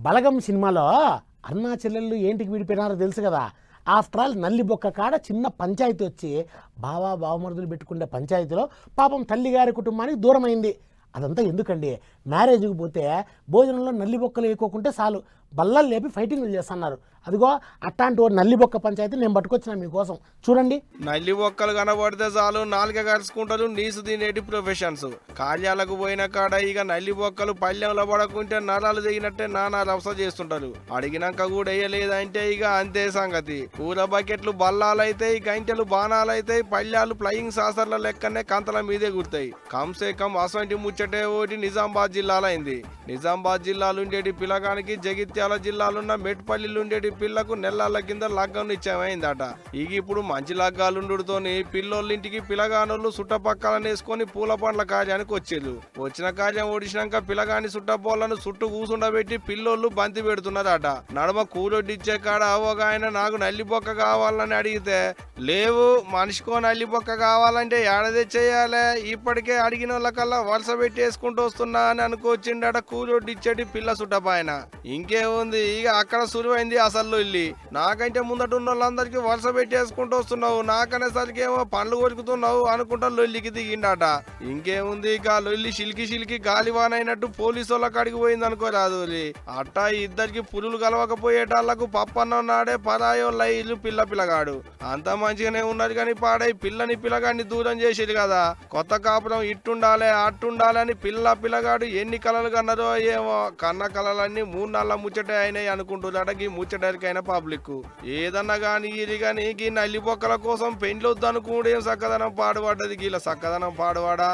బలగం సినిమాలో అన్నా చెల్లెళ్ళు ఏంటికి విడిపోయినారో తెలుసు కదా. ఆఫ్టర్ ఆల్ నల్లిబొక్క కాడ చిన్న పంచాయతీ వచ్చి బావమరుదులు పెట్టుకునే పంచాయతీలో పాపం తల్లిగారి కుటుంబానికి దూరమైంది. అదంతా ఎందుకండి? మ్యారేజ్కి పోతే భోజనంలో నల్లిబొక్కలు వేయకోకుంటే చాలు బల్లలు లేపి ఫైటింగ్లు చేస్తున్నారు. అదిగో అట్లాంటి ఓ నల్లిబొక్క పంచాయతీ నేను పట్టుకొచ్చిన మీకోసం. చూడండి, నల్లి బొక్కలు కనబడితే చాలు నాలుక కరుచుకుంటారు నీసు తినేటి ప్రొఫెషన్స్. కార్యాలకు పోయిన కాడ ఇక నల్లి బొక్కలు పల్లెంలో పడకుంటే నరాలు దిగినట్టే నానా రవస చేస్తుంటారు. అడిగినాక కూడా వేయలేదంటే ఇక అంతే సంగతి. కూర బకెట్లు బల్లాలైతాయి, గంటెలు బాణాలైతాయి, పల్లెలు ఫ్లయింగ్ సాసర్ల లెక్కనే కంతల మీదే గుర్తాయి. కంసే కం అసంటి ముచ్చటే ఒకటి నిజామాబాద్ జిల్లాలైంది. నిజామాబాద్ జిల్లాలుండేటి పిల్లగానికి జగిత్యాల జిల్లాలున్న మెట్పల్లిలుండేటి పిల్లకు నెలల కింద లగ్గం నిశ్చయమైందట. ఇక ఇప్పుడు మంచి లగ్గాలుండుతోని పిల్లోళ్ళింటికి పిల్లగానోళ్ళు సుట్టపక్కలనేసుకొని పూల పండ్ల కార్యానికి వచ్చేది. వచ్చిన కార్యం ఓడిసినాక పిల్లగాని సుట్టపోళ్లను చుట్టూ కూసుండబెట్టి పిల్లోళ్ళు బంతి పెడుతున్నారట. నడమ కూలొడ్డిచ్చే కాడ ఒక ఆయన నాకు నల్లిబొక్క కావాలని అడిగితే, లేవు మనిషికో నల్లిబొక్క కావాలంటే ఏడ తెచ్చేయాలే, ఇప్పటికే అడిగిన వాళ్ళకల్లా వలస పెట్టేసుకుంటూ వస్తున్నా అని అనుకొచ్చిండట కూలొడ్డిచ్చేటి పిల్ల సుట్టపాయన. ఇంకేముంది, ఇక అక్కడ సులువైంది అసలు లొల్లి. నాకంటే ముందట ఉన్న వాళ్ళందరికీ వలస పెట్టేసుకుంటూ వస్తున్నావు, నాకనేసరికి ఏమో పండ్లు కొరుకుతున్నావు అనుకుంటా లొల్లికి దిగిండట. ఇంకేముంది, ఇక లొల్లి సిలికి గాలివానైనట్టు పోలీసు వాళ్ళకి అడిగి పోయింది అనుకోరాదు. అట్టా ఇద్దరికి పులులు కలవకపోయేటాళ్లకు పప్పన్న నాడే పరాయోళ్ళ ఇల్లు పిల్లగాడు. అంత మంచిగానే ఉన్నారు కానీ పాడై పిల్లగాడిని దూరం చేసేది కదా. కొత్త కాపురం ఇట్టుండాలే అట్టుండాలి అని పిల్లగాడు ఎన్ని కలలు కన్నారో ఏమో. కన్న కలలన్నీ 3 నెలల ముచ్చటే అయినాయి అనుకుంటున్నాడు ఈ ముచ్చటరికైన పబ్లిక్. ఏదన్నా గానీ ఇది గానీ ఈ నల్లి బొక్కల కోసం పెండ్లొద్దు అనుకుంటే ఏం సక్కదనం పాడుపడ్డది. గీల సక్కదనం పాడువాడా.